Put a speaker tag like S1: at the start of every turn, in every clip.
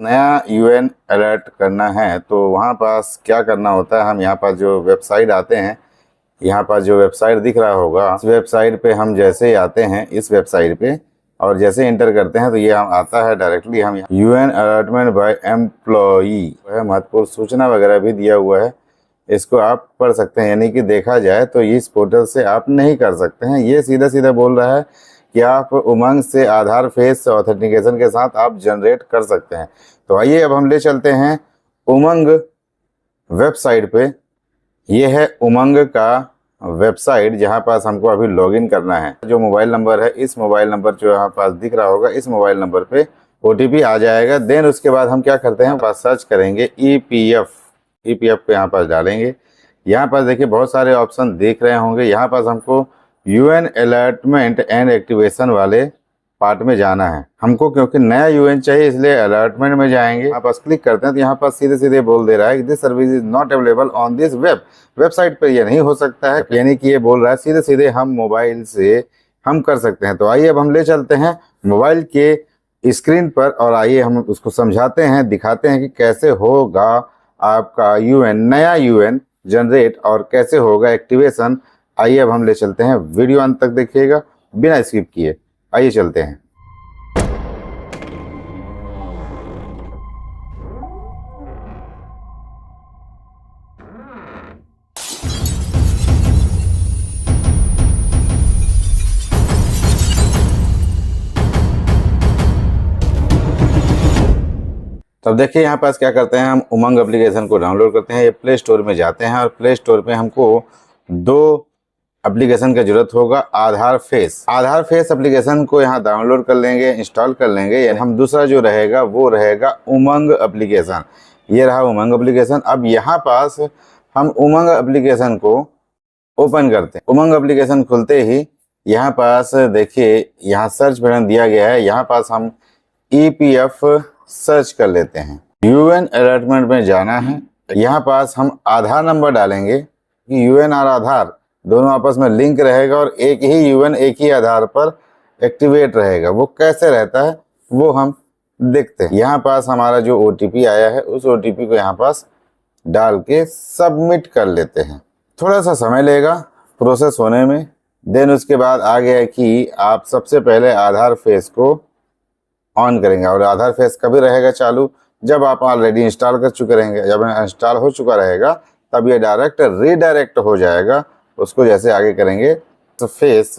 S1: नया UN alert करना है तो वहाँ पास क्या करना होता है, हम यहाँ पास जो वेबसाइट आते हैं, यहाँ पास जो वेबसाइट दिख रहा होगा, इस वेबसाइट पे हम जैसे ही आते हैं इस वेबसाइट पे और जैसे इंटर करते हैं तो ये हम आता है डायरेक्टली हम यूएन अलर्टमेंट बाय एम्प्लॉई महत्वपूर्ण सूचना वगैरह भी दिया हुआ है, इसको आप पढ़ सकते हैं। यानी कि देखा जाए तो इस पोर्टल से आप नहीं कर सकते हैं। ये सीधा सीधा बोल रहा है कि आप उमंग से आधार फेस ऑथेंटिकेशन के साथ आप जनरेट कर सकते हैं। तो आइए अब हम ले चलते हैं उमंग वेबसाइट पे। ये है उमंग का वेबसाइट जहाँ पास हमको अभी लॉगिन करना है। जो मोबाइल नंबर है, इस मोबाइल नंबर जो यहाँ पास दिख रहा होगा, इस मोबाइल नंबर पे ओटीपी आ जाएगा। देन उसके बाद हम क्या करते हैं, पास सर्च करेंगे ईपीएफ पे यहाँ पास डालेंगे। यहाँ पास देखिए बहुत सारे ऑप्शन देख रहे होंगे। यहाँ पास हमको यूएन अलर्टमेंट एंड एक्टिवेशन वाले पार्ट में जाना है हमको, क्योंकि नया यूएन चाहिए इसलिए अलर्टमेंट में जाएंगे। यहाँ पास क्लिक करते हैं तो यहाँ पास सीधे सीधे बोल दे रहा है कि this service is not available on this website पर ये नहीं हो सकता है। यानी कि ये बोल रहा है सीधे सीधे हम मोबाइल से हम कर सकते हैं। तो आइए अब हम ले चलते हैं मोबाइल के स्क्रीन पर और आइए हम उसको समझाते हैं, दिखाते हैं कि कैसे होगा आपका यूएन, नया यूएन जनरेट और कैसे होगा एक्टिवेशन। आइए अब हम ले चलते हैं, वीडियो अंत तक देखिएगा बिना स्किप किए। आइए चलते हैं। तब देखिए यहाँ पास क्या करते हैं, हम उमंग एप्लीकेशन को डाउनलोड करते हैं। ये प्ले स्टोर में जाते हैं और प्ले स्टोर पे हमको दो एप्लीकेशन की जरूरत होगा। आधार फेस एप्लीकेशन को यहाँ डाउनलोड कर लेंगे, इंस्टॉल कर लेंगे। यानी हम दूसरा जो रहेगा वो रहेगा उमंग एप्लीकेशन। ये रहा उमंग एप्लीकेशन। अब यहाँ पास हम उमंग एप्लीकेशन को ओपन करते हैं। उमंग एप्लीकेशन खुलते ही यहाँ पास देखिए यहाँ सर्च बटन दिया गया है। यहाँ पास हम ईपीएफ सर्च कर लेते हैं। यूएन अलर्टमेंट में जाना है। यहाँ पास हम आधार नंबर डालेंगे कि यूएन और आधार दोनों आपस में लिंक रहेगा और एक ही यूएन एक ही आधार पर एक्टिवेट रहेगा। वो कैसे रहता है वो हम देखते हैं। यहाँ पास हमारा जो ओटीपी आया है उस ओटीपी को यहाँ पास डाल के सबमिट कर लेते हैं। थोड़ा सा समय लेगा प्रोसेस होने में। देन उसके बाद आ गया कि आप सबसे पहले आधार फेस को ऑन करेंगे और आधार फेस कभी रहेगा चालू, जब आप ऑलरेडी इंस्टॉल कर चुके रहेंगे। जब इंस्टॉल हो चुका रहेगा तब ये डायरेक्ट रीडायरेक्ट हो जाएगा। उसको जैसे आगे करेंगे तो फेस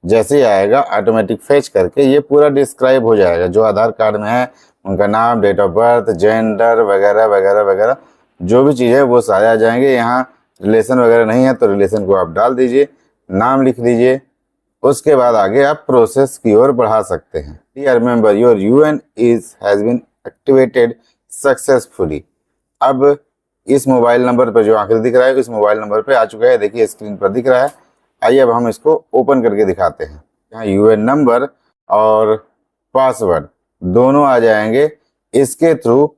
S1: जैसे ही आएगा ऑटोमेटिक फेच करके ये पूरा डिस्क्राइब हो जाएगा। जो आधार कार्ड में है उनका नाम, डेट ऑफ बर्थ, जेंडर वगैरह वगैरह वगैरह जो भी चीज़ है वो सारे आ जाएंगे। यहाँ रिलेशन वगैरह नहीं है तो रिलेशन को आप डाल दीजिए, नाम लिख लीजिए। उसके बाद आगे आप प्रोसेस की ओर बढ़ा सकते हैं। Remember your UN has been activated successfully. अब इस मोबाइल नंबर पर जो आखिर दिख रहा है इस मोबाइल नंबर पे आ चुका है, देखिए स्क्रीन पर दिख रहा है। आइए अब हम इसको ओपन करके दिखाते हैं। यहाँ यूएन नंबर और पासवर्ड दोनों आ जाएंगे। इसके थ्रू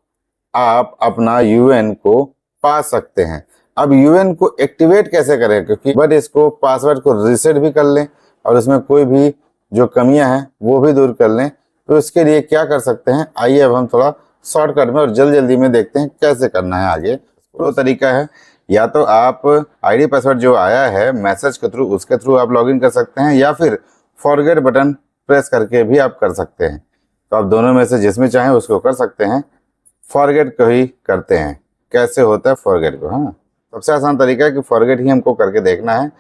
S1: आप अपना यूएन को पा सकते हैं। अब यूएन को एक्टिवेट कैसे करें, क्योंकि इसको पासवर्ड को रीसेट भी कर लें और उसमें कोई भी जो कमियां हैं वो भी दूर कर लें। तो इसके लिए क्या कर सकते हैं, आइए अब हम थोड़ा शॉर्टकट में और जल्दी में देखते हैं कैसे करना है। आगे दो तरीका है, या तो आप आईडी पासवर्ड जो आया है मैसेज के थ्रू उसके थ्रू आप लॉगिन कर सकते हैं, या फिर फॉरगेट बटन प्रेस करके भी आप कर सकते हैं। तो आप दोनों में से जिसमें चाहें उसको कर सकते हैं। फॉरगेट को ही करते हैं। कैसे होता है फॉरगेट को, हाँ सबसे आसान तरीका है कि फॉरगेट ही हमको करके देखना है।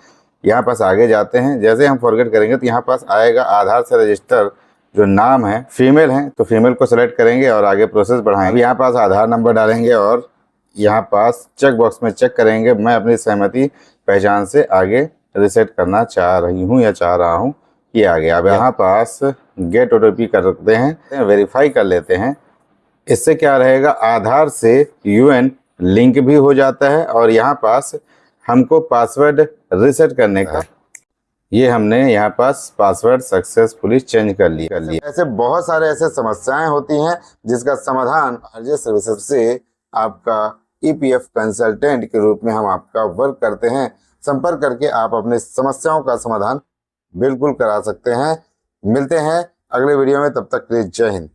S1: यहाँ पास आगे जाते हैं, जैसे हम फॉरगेट करेंगे तो यहाँ पास आएगा आधार से रजिस्टर जो नाम है फीमेल है तो फीमेल को सेलेक्ट करेंगे और आगे प्रोसेस बढ़ाएंगे। यहाँ पास आधार नंबर डालेंगे और यहाँ पास चेक बॉक्स में चेक करेंगे मैं अपनी सहमति पहचान से आगे रिसेट करना चाह रही हूँ या चाह रहा हूँ। ये आ गया। अब यहाँ पास गेट ओटीपी करते हैं, वेरीफाई कर लेते हैं। इससे क्या रहेगा, आधार से यूएन लिंक भी हो जाता है और यहाँ पास हमको पासवर्ड रिसेट करने का ये हमने यहाँ पास पासवर्ड सक्सेसफुली चेंज कर लिया। ऐसे बहुत सारे ऐसे समस्याएं होती हैं जिसका समाधान आरजे सर्विसेज से आपका ईपीएफ कंसल्टेंट के रूप में हम आपका वर्क करते हैं। संपर्क करके आप अपनी समस्याओं का समाधान बिल्कुल करा सकते हैं। मिलते हैं अगले वीडियो में, तब तक के लिए जय हिंद।